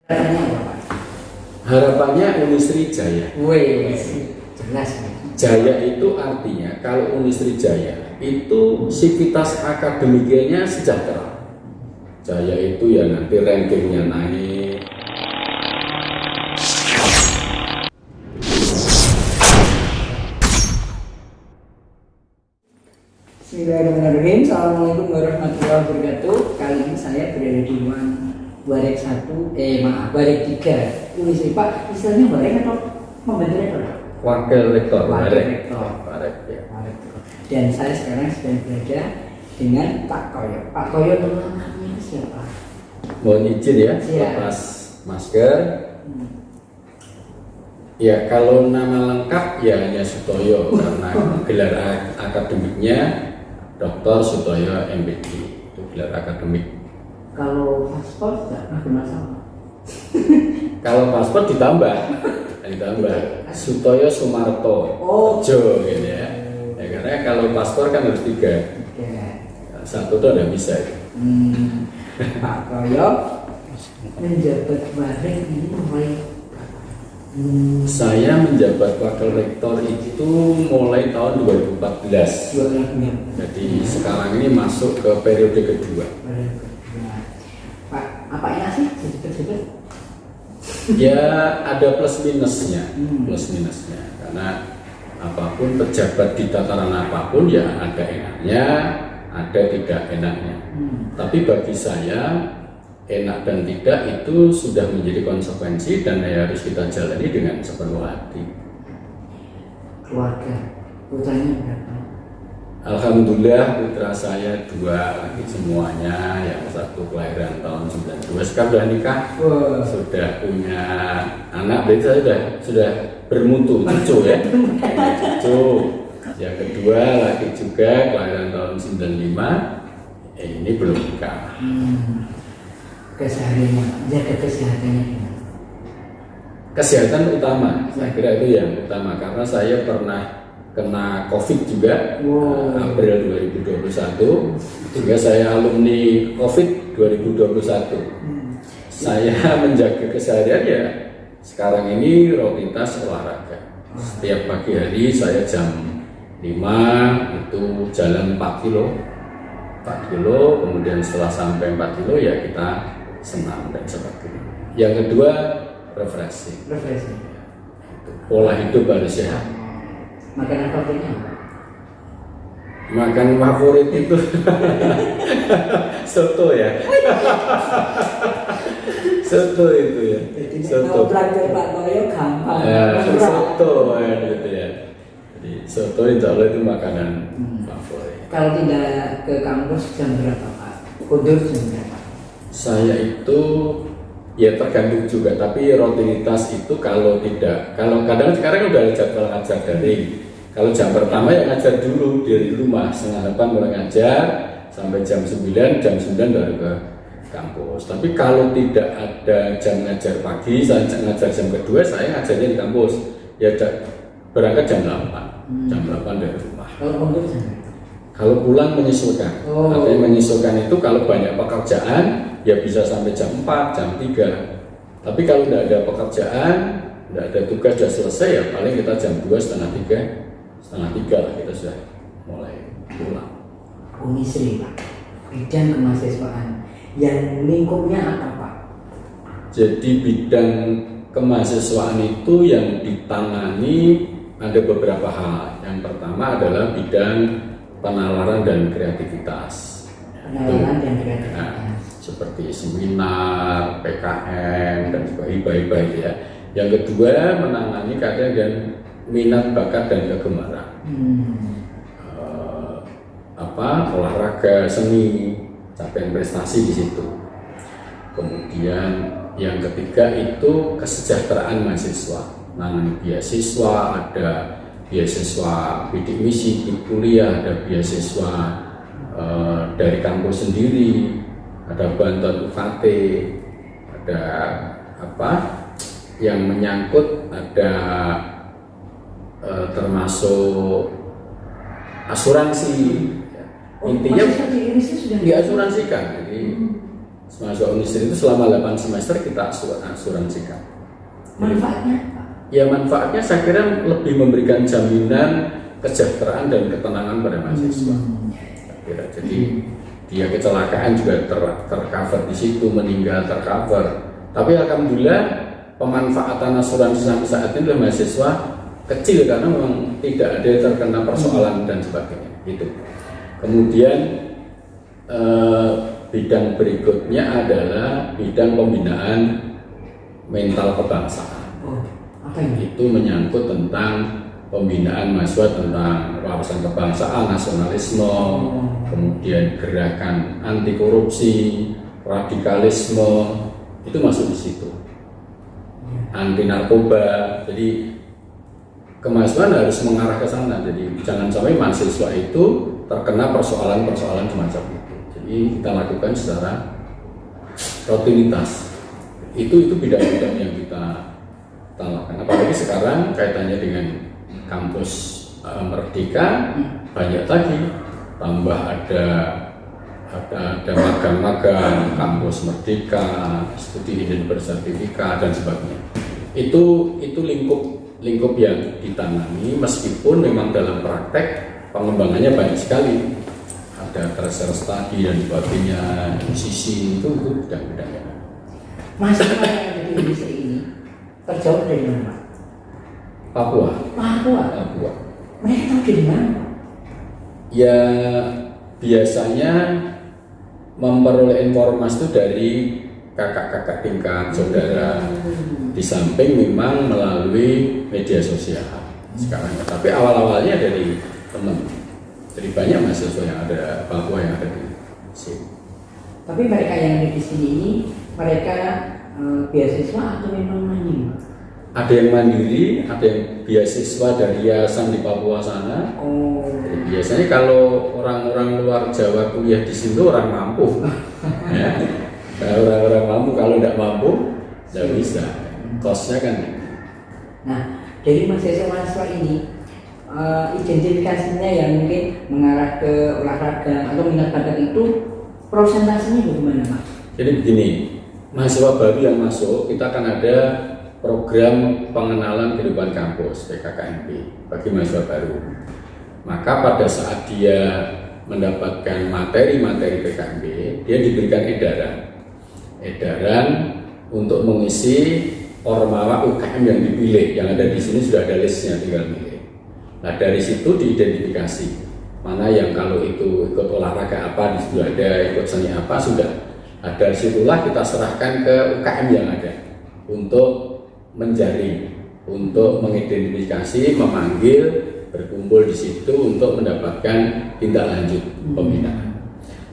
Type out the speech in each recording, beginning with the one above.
Harapannya apa, Pak? Harapannya Unisri Jaya. Wih, jelas. Jaya itu artinya kalau Unisri Jaya itu sivitas akademiknya sejahtera. Jaya itu ya nanti rankingnya naik. Bismillahirrahmanirrahim. Assalamualaikum warahmatullahi wabarakatuh. Kali ini saya berada di Warek 1, Warek 3. Unisri, Pak, istilahnya Warek atau pembantu rektor? Wakil rektor. Wakil rektor. Warek, ya. Dan saya sekarang sedang berada dengan Pak Koyo. Pak Koyo namanya siapa? Mohon izin ya, lepas masker. Ya, kalau nama lengkap ya hanya Sutoyo karena gelar akademiknya Dr. Sutoyo MPD, itu gelar akademik. Kalau paspor tidak ada masalah. Kalau paspor ditambah Sutoyo Sumarto Jo gitu ya. Ya karena kalau paspor kan harus 3. Satu tuh ada bisa. Pak Koyo menjabat Warek ini mulai Saya menjabat wakil rektor itu mulai tahun 2014. Jadi sekarang ini masuk ke periode kedua. Pak, apa ya sih sebut-sebut? Ya ada plus minusnya, karena apapun pejabat di tataran apapun ya ada enaknya, ada tidak enaknya. Tapi bagi saya enak dan tidak itu sudah menjadi konsekuensi dan harus kita jalani dengan sepenuh hati. Keluarga, putranya berapa? Alhamdulillah putra saya 2 lagi semuanya, yang satu kelahiran tahun 92, sekarang sudah nikah, sudah punya anak, berarti saya sudah bermutu, cucu ya, cucu. Yang kedua lagi juga kelahiran tahun 95, ini belum nikah. Kesehariannya, jaga kesehatannya. Kesehatan utama, saya kira itu yang utama karena saya pernah kena COVID juga April 2021, sehingga saya alumni COVID 2021. Saya menjaga keseharian ya sekarang ini rutinitas olahraga. Setiap pagi hari saya jam 5 itu jalan 4 kilo, kemudian setelah sampai 4 kilo ya kita senam dan sebagainya. Yang kedua refreshing. Pola hidup harus sehat. Makanan favoritnya apa? Makan favorit itu soto ya. Soto itu ya. Soto. Belajar Pak Koyo gampang. Ya, soto ya gitu ya. Jadi soto insya Allah itu makanan favorit. Kalau tidak ke kampus jam berapa, Pak? Kudur jam berapa? Saya itu ya tergantung juga, tapi rutinitas itu kalau kadang sekarang udah ada jadwal ngajar daring. Kalau jam pertama ya ngajar dulu dari rumah, 7:30 mulai ngajar sampai jam 9 baru ke kampus. Tapi kalau tidak ada jam ngajar pagi, saya ngajar jam kedua, saya ngajarnya di kampus. Ya berangkat jam 8, jam 8 dari rumah. Kalau pulang menyesuaikan, artinya menyesuaikan itu kalau banyak pekerjaan ya bisa sampai jam 4, jam 3. Tapi kalau tidak ada pekerjaan, tidak ada tugas sudah selesai ya paling kita jam 2, setengah tiga lah kita sudah mulai pulang. Unisri, Pak, bidang kemahasiswaan yang lingkupnya apa, Pak? Jadi bidang kemahasiswaan itu yang ditangani ada beberapa hal. Yang pertama adalah bidang penalaran dan kreativitas. Penalaran dan kreativitas. Nah, seperti seminar, PKM dan sebagainya itu ya. Yang kedua menangani kader dan minat bakat dan kegemaran. Olahraga, seni, capaian prestasi di situ. Kemudian yang ketiga itu kesejahteraan mahasiswa. Menangani beasiswa, ada beasiswa bidik misi, kuliah, ada beasiswa dari kampus sendiri, ada bantuan UKT, ada yang menyangkut ada termasuk asuransi. Intinya diasuransikan. Jadi Mahasiswa Unisri itu selama 8 semester kita asuransikan. Manfaatnya? Ya manfaatnya saya kira lebih memberikan jaminan kesejahteraan dan ketenangan pada mahasiswa. Kira. Jadi dia kecelakaan juga tercover di situ, meninggal tercover. Tapi alhamdulillah pemanfaatan asuransi sampai saat ini oleh mahasiswa kecil karena memang tidak ada terkena persoalan dan sebagainya. Gitu. Kemudian bidang berikutnya adalah bidang pembinaan mental kebangsaan. Oh, apa ini? Itu menyangkut tentang pembinaan mahasiswa tentang wawasan kebangsaan, nasionalisme, kemudian gerakan anti korupsi, radikalisme, itu masuk di situ. Anti narkoba. Jadi kemahasiswaan harus mengarah ke sana. Jadi jangan sampai mahasiswa itu terkena persoalan-persoalan semacam itu. Jadi kita lakukan secara rutinitas. Itu bidang-bidang yang kita lakukan. Apalagi sekarang kaitannya dengan kampus Merdeka banyak lagi, tambah ada magang-magang kampus Merdeka, studi dan bersertifikat dan sebagainya. Itu lingkup yang ditangani, meskipun memang dalam praktek pengembangannya banyak sekali. Ada tracer study dan sebagainya, musisi itu bidang-bidangnya. Mahasiswa yang ada di Indonesia ini terjauh dari mana, Pak? Papua. Mereka tahu dari mana? Ya biasanya memperoleh informasi itu dari kakak-kakak tingkat saudara. Di samping memang melalui media sosial sekarang. Tapi awal-awalnya dari teman. Jadi banyak mahasiswa yang ada Papua yang ada di sini. Tapi mereka yang ada di sini ini mereka beasiswa atau memang mandiri? Ada yang mandiri, ada yang beasiswa dari yayasan di Papua sana. Oh. Jadi biasanya kalau orang-orang luar Jawa kuliah di sini orang mampu. Ya. Kalau orang-orang mampu, kalau tidak mampu, tidak bisa. Kosnya kan. Nah, dari mahasiswa ini identifikasinya yang mungkin mengarah ke olahraga atau minat bakat itu prosentasenya bagaimana, Pak? Jadi begini, mahasiswa baru yang masuk kita akan ada program pengenalan kehidupan kampus PKKMP bagi mahasiswa baru. Maka pada saat dia mendapatkan materi-materi PKMP, dia diberikan edaran untuk mengisi ormawa UKM yang dipilih. Yang ada di sini sudah ada listnya, tinggal pilih. Nah dari situ diidentifikasi mana yang kalau itu ikut olahraga apa, di situ ada, ikut seni apa, sudah. Nah, dari situlah kita serahkan ke UKM yang ada untuk menjaring, untuk mengidentifikasi, memanggil, berkumpul di situ untuk mendapatkan tindak lanjut pembinaan.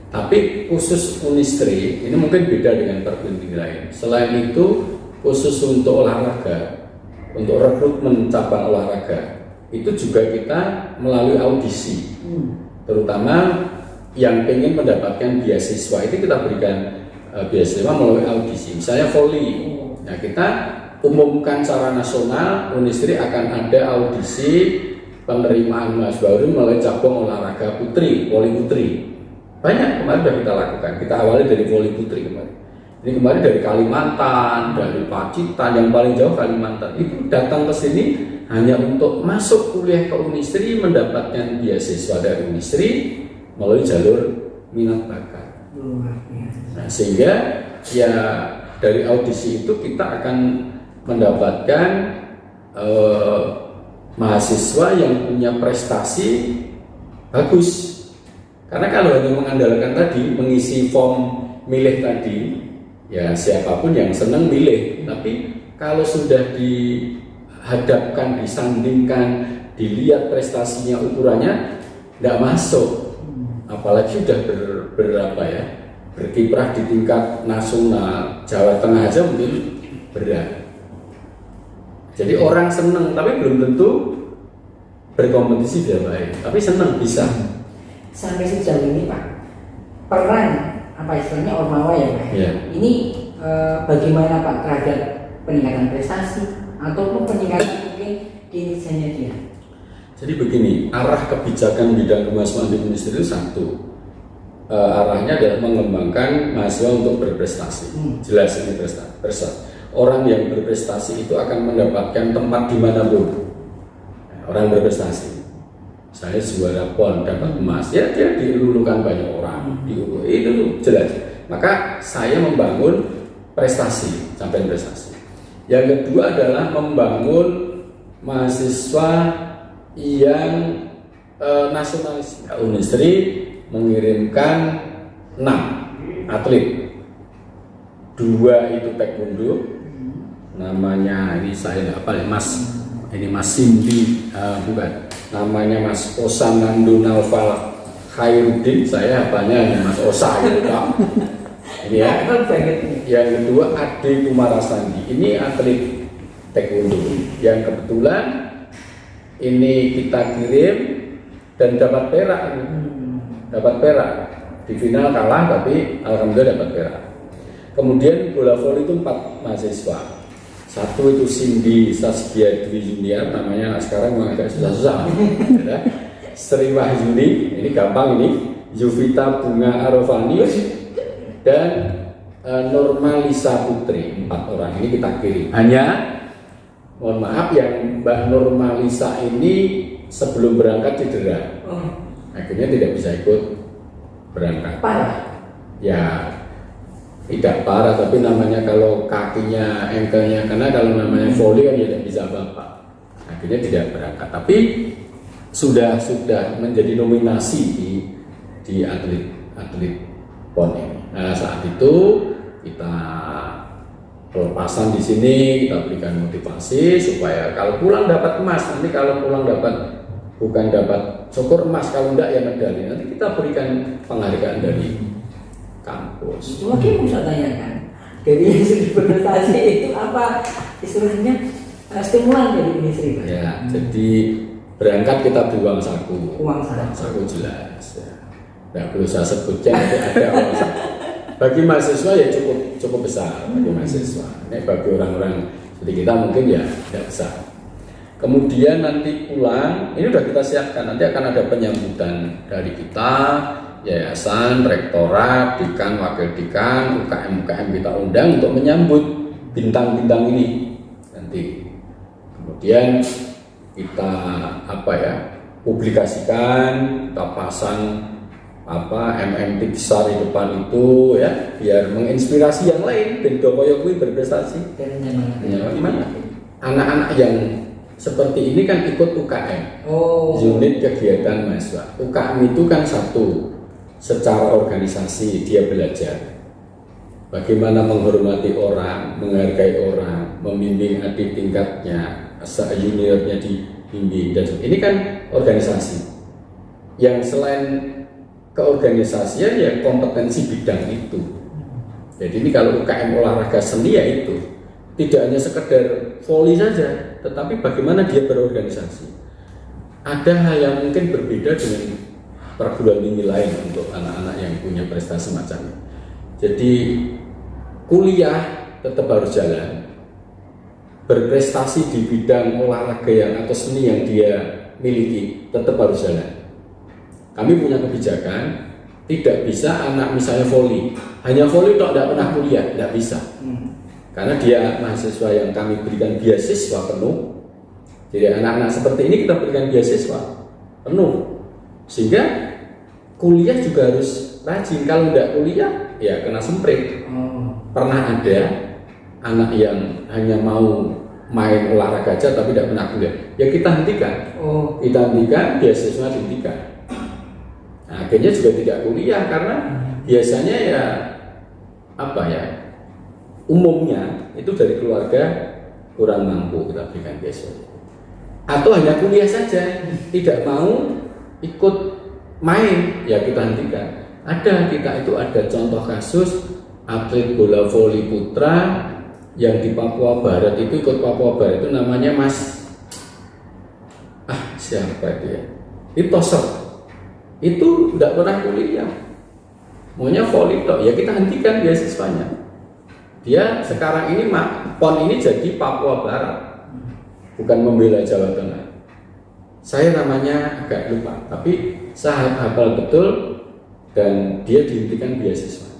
Tapi khusus Unistri ini mungkin beda dengan perguruan tinggi lain. Selain itu khusus untuk olahraga, untuk rekrutmen cabang olahraga itu juga kita melalui audisi, terutama yang ingin mendapatkan beasiswa itu kita berikan beasiswa melalui audisi. Misalnya volley, nah kita umumkan secara nasional, Unistri akan ada audisi penerimaan mahasiswa baru melalui cabang olahraga putri, volley putri. Banyak kemarin sudah kita lakukan. Kita awali dari volley putri kemarin. Ini kemarin dari Kalimantan, dari Pacitan, yang paling jauh Kalimantan. Itu datang ke sini hanya untuk masuk kuliah ke Unistri, mendapatkan beasiswa dari Unistri melalui jalur minat bakat. Nah, sehingga ya dari audisi itu kita akan mendapatkan mahasiswa yang punya prestasi bagus. Karena kalau hanya mengandalkan tadi mengisi form milih tadi, ya siapapun yang senang milih. Tapi kalau sudah dihadapkan, disandingkan, dilihat prestasinya, ukurannya, tidak masuk. Apalagi sudah berkiprah di tingkat nasional, Jawa Tengah aja mungkin berat. Jadi orang senang, tapi belum tentu berkompetisi dia baik. Tapi senang bisa. Sampai sejauh ini Pak, peran apa istilahnya ormawa ya Pak? Ya. Ini bagaimana Pak terhadap peningkatan prestasi ataupun peningkatan mungkin kinerjanya dia? Jadi begini, arah kebijakan bidang kemahasiswaan di Unistri itu satu, arahnya adalah mengembangkan mahasiswa untuk berprestasi. Jelas ini prestasi. Orang yang berprestasi itu akan mendapatkan tempat dimanapun. Orang berprestasi, saya juara PON dapat emas, ya dia dilulukan banyak orang, itu jelas. Maka saya membangun prestasi, sampai prestasi. Yang kedua adalah membangun mahasiswa yang nasionalis. Unisri mengirimkan 6 atlet, 2 itu taekwondo, namanya ini saya nggak apa ya Mas, ini Mas Cindy, bukan, namanya Mas Osanando Naufal Khairuddin, saya apanya ini Mas Osa gitu Pak. Ini ya. Yang kedua Ade Kumarasandi, ini atlet taekwondo yang kebetulan ini kita kirim dan dapat perak, di final kalah tapi alhamdulillah dapat perak. Kemudian bola voli itu 4 mahasiswa. Satu itu Cindy Saskia Dwi Junior, namanya sekarang agak susah-susah. Sri Wahyuni, ini gampang ini. Yuvita Bunga Arofani dan Normalisa Putri, 4 orang ini kita kirim. Hanya mohon maaf yang Mbak Normalisa ini sebelum berangkat cedera, akhirnya tidak bisa ikut berangkat. Parah? Ya tidak parah, tapi namanya kalau kakinya, ankle-nya, karena kalau namanya volley kan tidak bisa apa-apa, akhirnya tidak berangkat. Tapi sudah menjadi nominasi di atlet PON ini. Nah, saat itu kita pelepasan di sini, kita berikan motivasi supaya kalau pulang dapat emas, nanti kalau pulang bukan dapat syukur emas, kalau enggak ya medali, nanti kita berikan penghargaan dari kampus. Cuma kita bisa tanyakan, dari yang sudah berprestasi itu apa istilahnya stimulan dari industri? Ya, jadi berangkat kita beri uang saku. Saku jelas. Ya. Nggak perlu saya sebutkan, ada uang saku. Bagi mahasiswa ya cukup besar bagi mahasiswa. Ini bagi orang-orang seperti kita mungkin ya tidak besar. Kemudian nanti pulang, ini sudah kita siapkan. Nanti akan ada penyambutan dari kita, yayasan, rektorat, dekan, wakil dekan, UKM kita undang untuk menyambut bintang-bintang ini nanti. Kemudian kita publikasikan, kita pasang MMT besar di depan itu ya, biar menginspirasi yang lain dan dokoyo kuwi berprestasi. Anak-anak yang seperti ini kan ikut UKM, unit kegiatan mahasiswa. UKM itu kan satu, secara organisasi dia belajar bagaimana menghormati orang, menghargai orang, membimbing adik tingkatnya, juniornya dibimbing, dan ini kan organisasi. Yang selain keorganisasian ya kompetensi bidang itu. Jadi ini kalau UKM olahraga seni ya itu tidak hanya sekedar voli saja, tetapi bagaimana dia berorganisasi. Ada hal yang mungkin berbeda dengan perguruan tinggi lain untuk anak-anak yang punya prestasi semacam ini. Jadi kuliah tetap harus jalan, berprestasi di bidang olahraga atau seni yang dia miliki tetap harus jalan. Kami punya kebijakan, tidak bisa anak misalnya voli, hanya voli tok tidak pernah kuliah, tidak bisa. Karena dia mahasiswa yang kami berikan beasiswa penuh. Jadi anak-anak seperti ini kita berikan beasiswa penuh, sehingga kuliah juga harus rajin. Kalau tidak kuliah, ya kena semprit. Pernah ada anak yang hanya mau main olahraga aja tapi tidak pernah kuliah, ya kita hentikan. Kita hentikan, beasiswa dihentikan. Nah, akhirnya juga tidak kuliah karena biasanya umumnya itu dari keluarga kurang mampu kita berikan beasiswa. Atau hanya kuliah saja, tidak mau ikut main, ya kita hentikan. Kita ada contoh kasus atlet bola voli putra yang di Papua Barat itu ikut Papua Barat itu namanya Mas siapa itu ya? Itu Tosok. Itu tidak pernah kuliah, maunya voli tok, ya kita hentikan beasiswanya. Dia sekarang ini PON ini jadi Papua Barat, bukan membela Jawa Tengah. Saya namanya agak lupa, tapi saya hafal betul dan dia dihentikan beasiswa.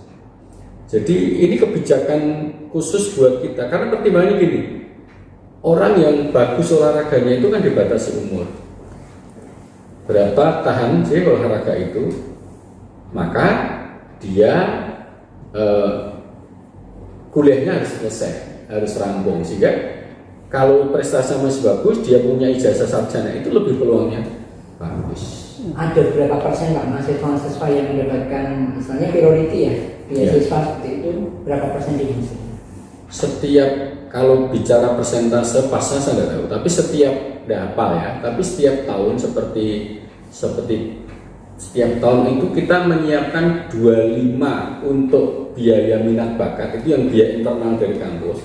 Jadi ini kebijakan khusus buat kita karena pertimbangannya gini, orang yang bagus olahraganya itu kan dibatasi umur. Berapa tahan sih olahraga itu, maka dia kuliahnya harus selesai, harus rampung, sehingga kalau prestasinya masih bagus, dia punya ijazah sarjana itu lebih peluangnya bagus. Ada berapa persen Pak mahasiswa yang mendapatkan misalnya priority ya beasiswa seperti itu, berapa persen di Indonesia? Setiap, kalau bicara persentase pasnya saya nggak tahu, tapi setiap, nggak hafal ya, tapi setiap tahun seperti setiap tahun itu kita menyiapkan 25 untuk biaya minat bakat, itu yang biaya internal dari kampus.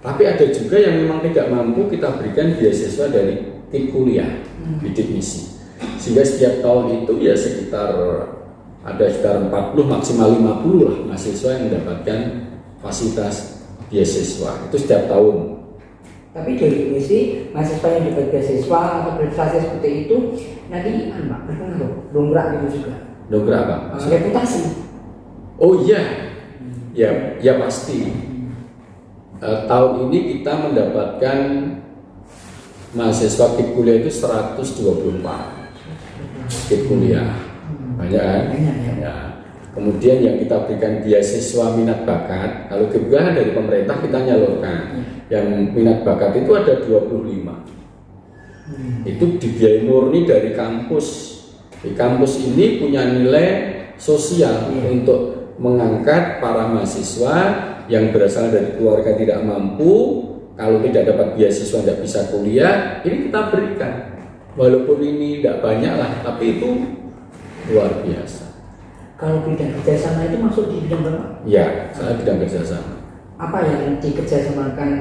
Tapi ada juga yang memang tidak mampu, kita berikan beasiswa dari tim kuliah bidik misi. Sehingga setiap tahun itu ya sekitar 40 maksimal 50 lah mahasiswa yang mendapatkan fasilitas beasiswa itu setiap tahun. Tapi dari Indonesia mahasiswa yang dapat beasiswa atau prestasi seperti itu nanti Pak berpengaruh dongkrak gitu juga. Dongkrak apa? Reputasi. Oh iya, ya pasti. Tahun ini kita mendapatkan mahasiswa KIP kuliah itu 124 KIP kuliah, banyak kan? Ya. Kemudian yang kita berikan beasiswa minat bakat, kalau KIP kuliah dari pemerintah kita nyalurkan, yang minat bakat itu ada 25. Itu dibiayai murni dari kampus. Di kampus ini punya nilai sosial untuk mengangkat para mahasiswa yang berasal dari keluarga tidak mampu. Kalau tidak dapat beasiswa tidak bisa kuliah, ini kita berikan. Walaupun ini tidak banyak lah, tapi itu luar biasa. Kalau bidang kerjasama itu maksud di bidang berapa? Ya, saya bidang kerjasama. Apa yang dikerjasamakan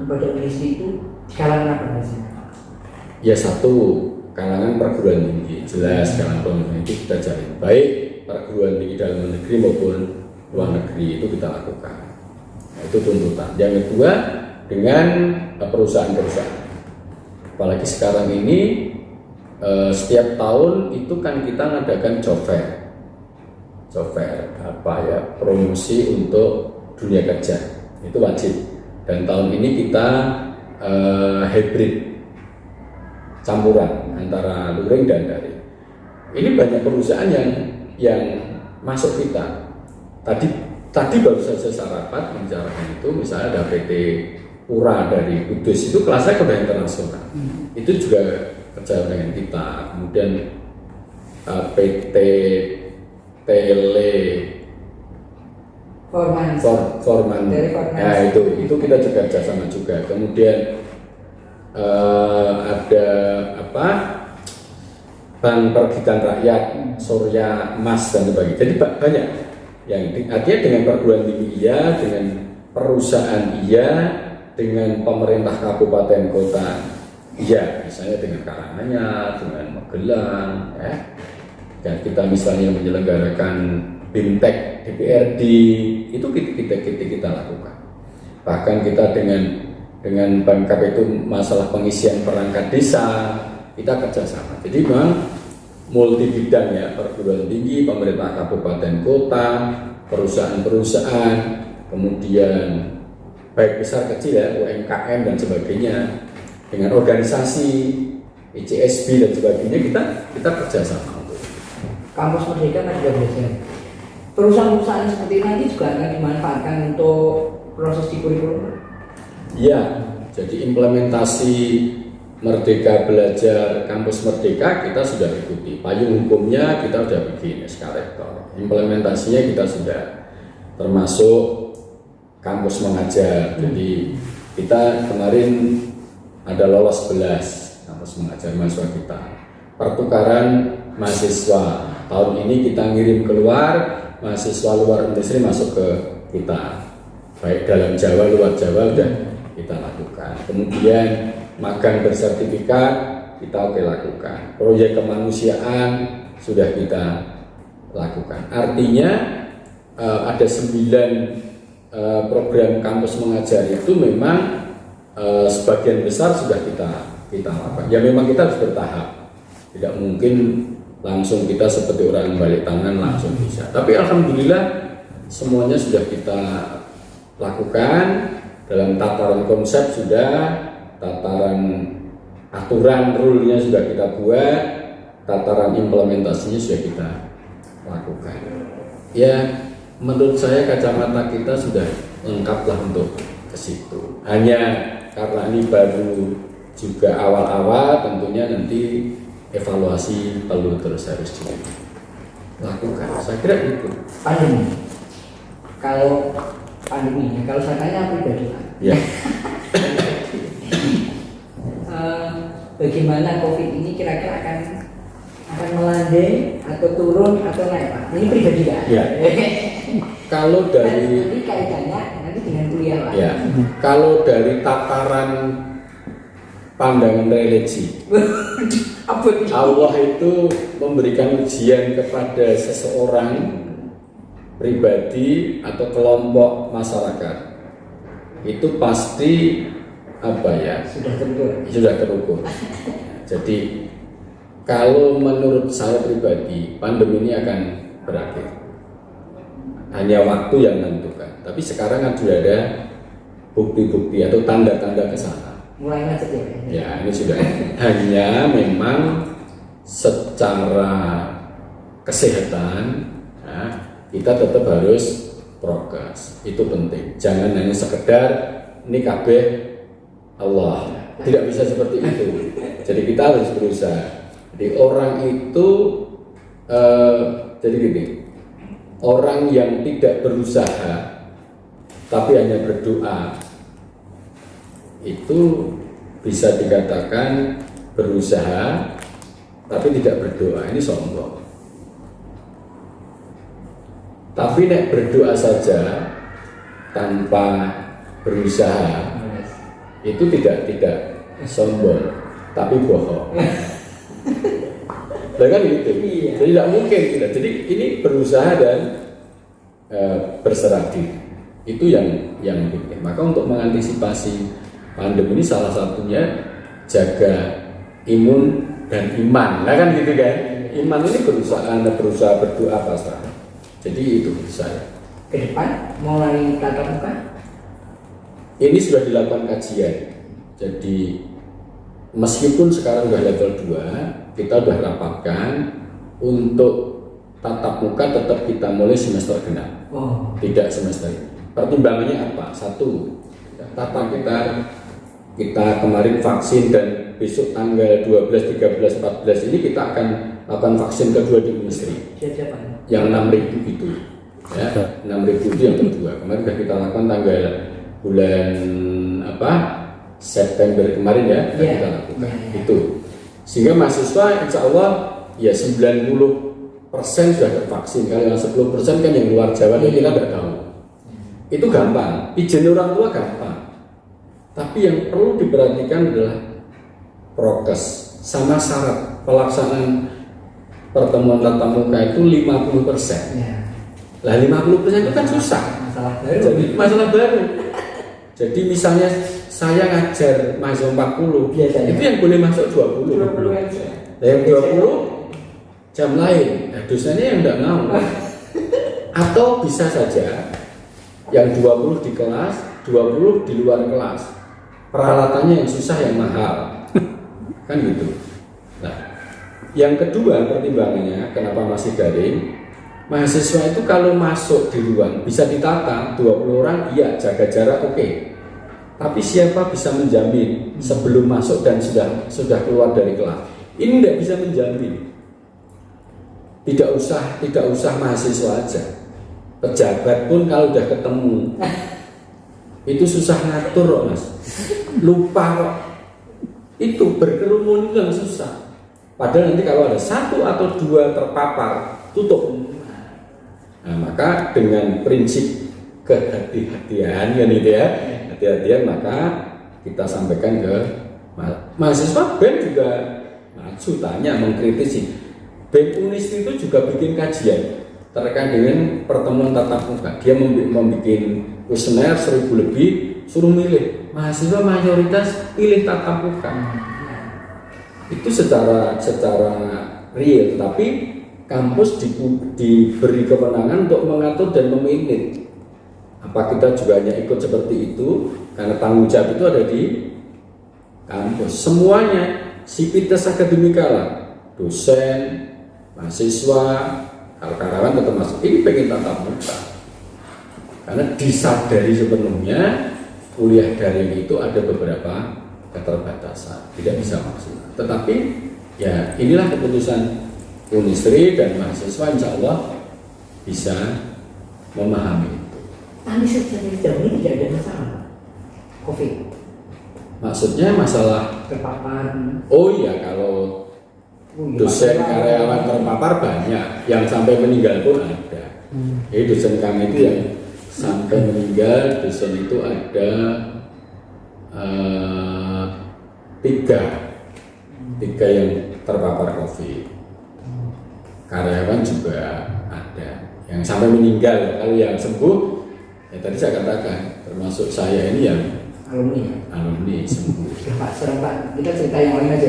kepada Indonesia itu di kalangan apa biasanya? Ya satu, kalangan perguruan tinggi. Jelas kalangan perguruan tinggi kita cari. Baik perguruan tinggi dalam negeri maupun luar negeri itu kita lakukan. Nah, itu tuntutan. Yang kedua, dengan perusahaan-perusahaan. Apalagi sekarang ini setiap tahun itu kan kita ngadakan job fair apa ya, promosi untuk dunia kerja itu wajib. Dan tahun ini kita hybrid, campuran antara luring dan daring. Ini banyak perusahaan yang masuk kita. Tadi baru saja saya rapat membicarakan itu, misalnya ada PT Pura dari Kudus, itu kelasnya sudah internasional. Itu juga kerja dengan kita. Kemudian PT Tele Forman, nah itu kita juga kerjasama juga. Kemudian ada apa, Bank Pergitan Rakyat, Surya Mas dan sebagainya. Jadi banyak yang artinya dengan perguruan tinggi iya, dengan perusahaan iya, dengan pemerintah kabupaten kota iya, misalnya dengan Karanganyar, dengan Magelang, ya. Dan kita misalnya menyelenggarakan BIMTEK DPRD, itu kita lakukan. Bahkan kita dengan Pemkab itu masalah pengisian perangkat desa, kita kerjasama. Jadi memang multi bidang ya, perguruan tinggi, pemerintah kabupaten kota, perusahaan-perusahaan, kemudian baik besar kecil ya, UMKM dan sebagainya, dengan organisasi ICSB dan sebagainya, kita kerjasama untuk Kampus Merdeka kan juga biasa. Perusahaan-perusahaan seperti ini nanti juga akan dimanfaatkan untuk proses di kurikulum. Ya, jadi implementasi Merdeka Belajar Kampus Merdeka kita sudah ikuti. Payung hukumnya kita sudah bikin SK Rektor. Implementasinya kita sudah, termasuk kampus mengajar. Jadi kita kemarin ada lolos 11 kampus mengajar mahasiswa kita. Pertukaran mahasiswa tahun ini kita ngirim keluar, mahasiswa luar industri masuk ke kita. Baik dalam Jawa, luar Jawa sudah kita lakukan. Kemudian magang bersertifikat kita lakukan. Proyek kemanusiaan sudah kita lakukan. Artinya ada 9 program kampus mengajar itu memang sebagian besar sudah kita lakukan. Ya memang kita harus bertahap. Tidak mungkin langsung kita seperti orang balik tangan langsung bisa. Tapi alhamdulillah semuanya sudah kita lakukan dalam tataran konsep sudah, tataran aturan rule-nya sudah kita buat, tataran implementasinya sudah kita lakukan. Ya, menurut saya kacamata kita sudah lengkaplah untuk ke situ. Hanya karena ini baru juga awal-awal, tentunya nanti evaluasi perlu terus harus dilakukan. Saya kira itu. Pandemi. Kalau pandemi, kalau saya tanya pribadi, Ya. bagaimana COVID ini kira-kira akan melandai atau turun atau naik Pak? Ini pribadi kan? Ya. Kalau dari nanti kaitannya nanti dengan kuliah Pak. ya, kalau dari tataran pandangan religi, Apa itu? Allah itu memberikan ujian kepada seseorang pribadi atau kelompok masyarakat. Itu pasti apa ya? Sudah terukur. Jadi kalau menurut saya pribadi, pandemi ini akan berakhir. Hanya waktu yang menentukan. Tapi sekarang kan sudah ada bukti-bukti atau tanda-tanda ke sana. Mulai macet ya? Ya, ini sudah. Hanya memang secara kesehatan ya, kita tetap harus prokes. Itu penting. Jangan hanya sekedar ini kabeh Allah. Tidak bisa seperti itu. Jadi kita harus berusaha. Jadi orang itu jadi gini. Orang yang tidak berusaha tapi hanya berdoa itu bisa dikatakan berusaha tapi tidak berdoa, ini sombong. Tapi nek berdoa saja tanpa berusaha itu tidak sombong tapi bohong. Kan gitu. Iya. Jadi tidak mungkin tidak. Jadi ini berusaha dan berserah diri. Itu yang penting. Maka untuk mengantisipasi pandemi ini salah satunya jaga imun dan iman. Nah kan gitu kan. Iman ini berusaha berdoa pasrah. Jadi itu saya. Ke depan mulai tatap muka? Ini sudah dilakukan kajian. Jadi meskipun sekarang sudah level 2, kita sudah rapatkan untuk tatap muka tetap kita mulai semester genap. Tidak semester ini. Pertimbangannya apa? Satu, tatap kita kemarin vaksin dan besok tanggal 12, 13, 14 ini kita akan lakukan vaksin kedua di industri. Siapa? Yang 6.000 itu. Ya, 6.000 itu yang kedua. Kemarin sudah kita lakukan tanggal bulan September kemarin ya, kita lakukan itu. Sehingga mahasiswa insya Allah ya 90% sudah tervaksin. Kalau yang 10% kan yang luar Jawa kita tidak tahu. Itu gampang, izin orang tua gampang. Tapi yang perlu diperhatikan adalah prokes sama syarat pelaksanaan pertemuan tatap muka itu 50%. Lah 50% itu kan susah. Masalah baru. Jadi misalnya saya ngajar masuk 40, biasanya itu yang boleh masuk 20 aja. Yang 20 jam lain, nah, dosanya yang tidak mau. Atau bisa saja yang 20 di kelas, 20 di luar kelas. Peralatannya yang susah, yang mahal. Kan gitu. Nah, yang kedua pertimbangannya kenapa masih daring? Mahasiswa itu kalau masuk di ruang bisa ditata 20 orang, iya jaga jarak oke. Tapi siapa bisa menjamin sebelum masuk dan sudah keluar dari kelas? Ini tidak bisa menjamin. Tidak usah mahasiswa aja. Pejabat pun kalau udah ketemu itu susah ngatur kok Mas. Lupa kok. Itu berkerumun itu yang susah. Padahal nanti kalau ada 1 atau 2 terpapar, tutup. Nah, maka dengan prinsip kehati-hatian kan gitu ya. Hati-hatian maka kita sampaikan ke mahasiswa BEM juga maju tanya mengkritisi. BEM Unis itu juga bikin kajian terkait dengan pertemuan tatap muka. Dia membuat kuesioner 1000 lebih, suruh milih. Mahasiswa mayoritas pilih tatap muka. Itu secara real, tapi kampus diberi kewenangan untuk mengatur dan memanage. Apa kita juga hanya ikut seperti itu? Karena tanggung jawab itu ada di kampus. Semuanya, sivitas akademika lah, dosen, mahasiswa, kalau karyawan tetap masuk. Ini pengen tatap muka. Karena disadari sepenuhnya kuliah daring itu ada beberapa keterbatasan, tidak bisa maksimal. Tetapi ya inilah keputusan Unisri dan mahasiswa, insya Allah bisa memahami itu. Tapi sejauh ini tidak ada masalah COVID. Maksudnya masalah Terpapar. oh iya, kalau dosen karyawan terpapar banyak, yang sampai meninggal pun ada. Jadi dosen kami itu yang sampai meninggal, dosen itu ada tiga yang terpapar COVID. Karyawan juga ada yang sampai meninggal. Kalau yang sembuh, ya tadi saya katakan, termasuk saya ini yang alumni sembuh. Pak, serem Pak, kita cerita yang lain aja.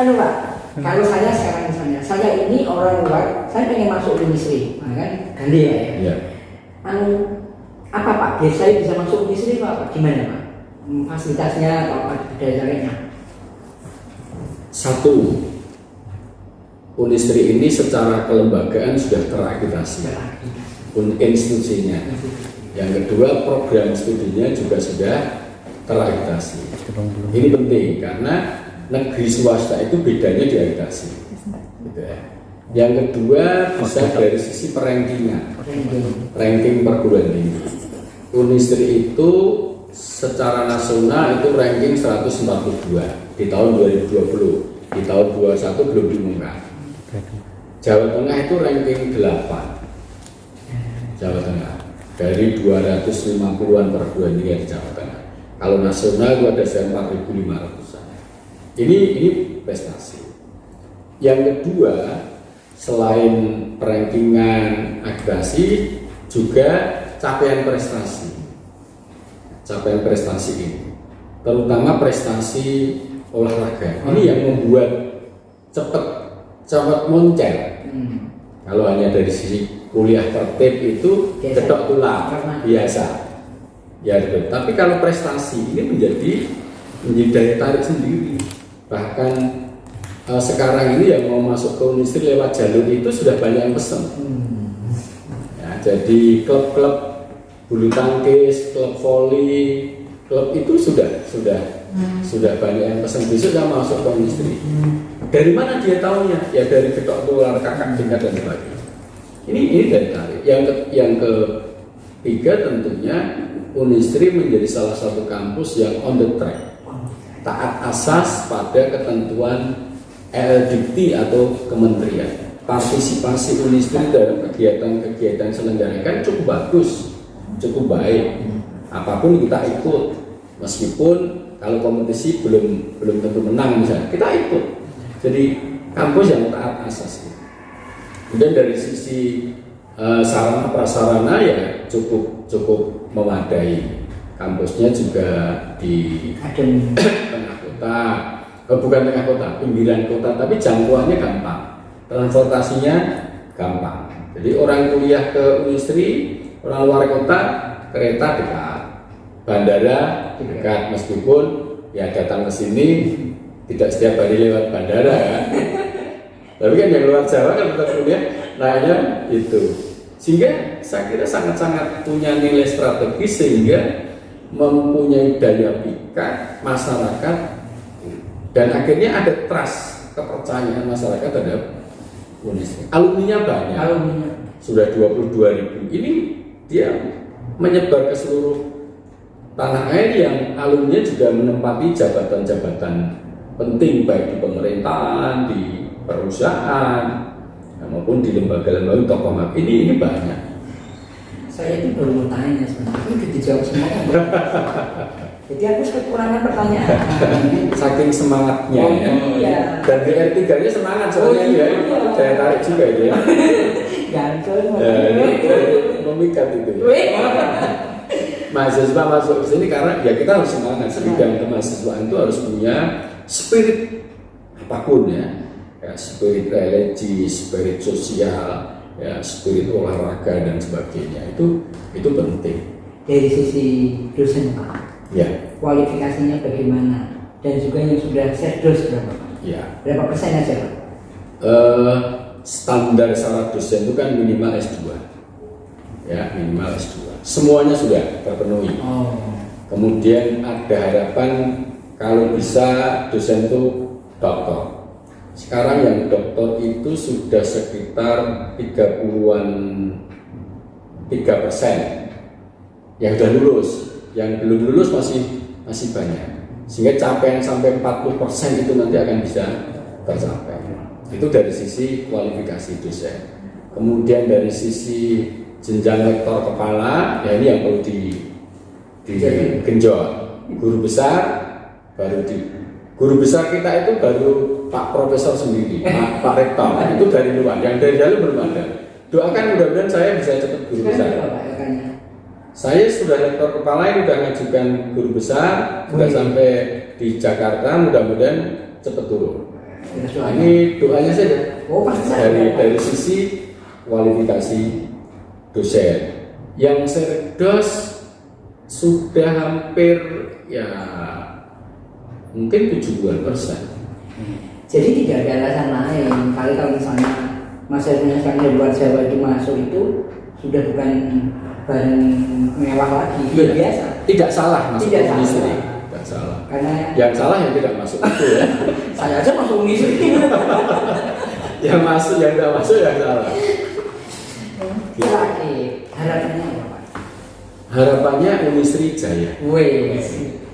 Pak, kalau saya sekarang misalnya, saya ini orang luar, saya pengen masuk Unisri, kan ganti ya. Ya. Apa Pak? Biar saya bisa masuk Unisri Pak? Gimana Pak? Fasilitasnya atau apa caranya? Satu, Unisri ini secara kelembagaan sudah terakreditasi, institusinya. Yang kedua, program studinya juga sudah terakreditasi. Ini penting karena negeri swasta itu bedanya di akreditasi. Gitu ya. Yang kedua, bisa dari sisi ranking perguruan tinggi. Unisri itu secara nasional itu ranking 142 di tahun 2020. Di tahun 2021 belum diumumkan. Jawa Tengah itu ranking 8. Jawa Tengah dari 250-an perguruan tinggi di Jawa Tengah. Kalau nasional itu ada 4.500-an. Ini prestasi. Yang kedua, selain rankingan akreditasi, juga capaian prestasi. Capaian prestasi ini, terutama prestasi olahraga. Ini yang membuat cepat moncer. Kalau hanya dari sisi kuliah tertib itu ketok tulang biasa. Ya, betul. Tapi kalau prestasi ini menjadi daya tarik sendiri. Bahkan sekarang ini yang mau masuk ke Unisri lewat jalur itu sudah banyak yang pesen. Ya, jadi klub-klub bulu tangkis, klub voli, klub itu sudah banyak yang pesan besok yang masuk ke Unisri. Dari mana dia tahunya? Ya dari ketok tular, kakak tingkat dan sebagainya. Ini dari tarik. Yang ketiga tentunya Unisri menjadi salah satu kampus yang on the track, taat asas pada ketentuan LDikti atau kementerian. Partisipasi Unisri dalam kegiatan selenggarakan cukup bagus, cukup baik. Apapun kita ikut, meskipun kalau kompetisi belum tentu menang misalnya, kita ikut. Jadi kampus yang taat asas. Kemudian dari sisi sarana prasarana ya cukup memadai. Kampusnya juga di tengah kota, bukan tengah kota, pinggiran kota, tapi jangkauannya gampang, transportasinya gampang. Jadi orang kuliah ke Unisri, orang luar kota, kereta dekat, bandara dekat, meskipun ya datang ke sini tidak setiap hari lewat bandara kan. Tapi kan yang luar Jawa kan tetap kuliah naiknya itu. Sehingga saya kira sangat-sangat punya nilai strategis sehingga mempunyai daya pikat masyarakat dan akhirnya ada trust, kepercayaan masyarakat terhadap Unisri. Alumninya banyak. Sudah 22.000. Ini dia menyebar ke seluruh tanah air yang alumni juga menempati jabatan-jabatan penting baik di pemerintahan, di perusahaan, maupun di lembaga-lembaga tokoh masyarakat. Ini banyak. Saya itu baru mau tanya sebenarnya, tapi udah dijawab semua. Jadi aku kekurangan pertanyaan. Saking semangatnya ya. Iya. Dan DR3-nya semangat soalnya ya. Saya tarik juga itu ya. Ganteng. Memikat itu ya. Mahasiswa masuk ke sini karena ya kita harus semangat. Bidang kemahasiswaan itu harus punya spirit apapun ya, spirit religi, spirit sosial, ya spirit olahraga dan sebagainya itu penting. Dari sisi dosen Pak, Ya, kualifikasinya bagaimana? Dan juga yang sudah setdos berapa Pak? ya. Berapa persen aja Pak? Standar syarat dosen itu kan minimal S2, ya minimal S2. Semuanya sudah terpenuhi. Oh. Kemudian ada harapan kalau bisa dosen itu doktor. Sekarang yang doktor itu sudah sekitar 30-an 3%. Yang sudah lulus, yang belum lulus masih banyak. Sehingga capaian sampai 40% itu nanti akan bisa tercapai. Itu dari sisi kualifikasi dosen. Kemudian dari sisi jenjang lektor kepala, ya ini yang perlu digenjot. Guru besar guru besar kita itu baru Pak Profesor sendiri, Pak Rektor itu dari luar, yang dari dalam belum ada. Doakan mudah-mudahan saya bisa cepat guru besar. Saya sudah lektor kepala ini sudah ngajukan guru besar, sudah sampai di Jakarta, mudah-mudahan cepat turun. Ini doanya saja. Dari sisi kualifikasi dosen, yang serdos sudah hampir ya mungkin 70%. Jadi tidak ada alasan lain. Kali kalau misalnya mahasiswa yang dari luar Jawa itu masuk itu sudah bukan barang mewah lagi, biasa. Tidak salah masuk Tidak Unisri. salah. Tidak salah. Karena yang salah yang tidak masuk itu ya. saya aja masuk Unisri. Yang masuk, yang tidak masuk yang salah. Terakhir, harapannya apa Pak? Harapannya Unisri jaya. Wih,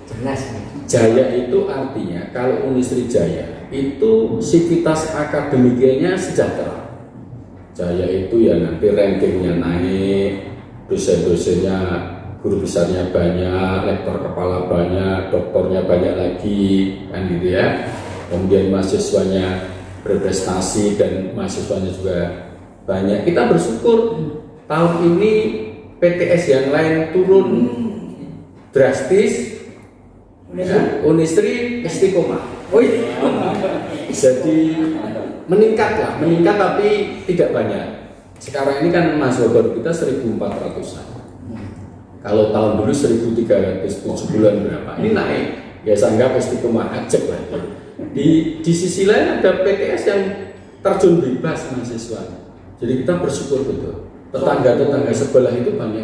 jelas nih. Jaya itu artinya kalau Unisri jaya itu sivitas akademiknya sejahtera. Jaya itu ya nanti rankingnya naik, dosen-dosennya, guru besarnya banyak, lektor kepala banyak, doktornya banyak lagi, kan gitu ya. Kemudian mahasiswanya berprestasi dan mahasiswanya juga banyak. Kita bersyukur tahun ini PTS yang lain turun drastis. Ya, Unisri istiqomah. Oh iya. Jadi meningkat tapi tidak banyak. Sekarang ini kan mahasiswa baru kita 1.400-an. Kalau tahun dulu 1.307 bulan berapa? Ini naik. Ya saya anggap istiqomah aja lah. Di sisi lain ada PTS yang terjun bebas mahasiswa. Jadi kita bersyukur betul. Tetangga sebelah itu banyak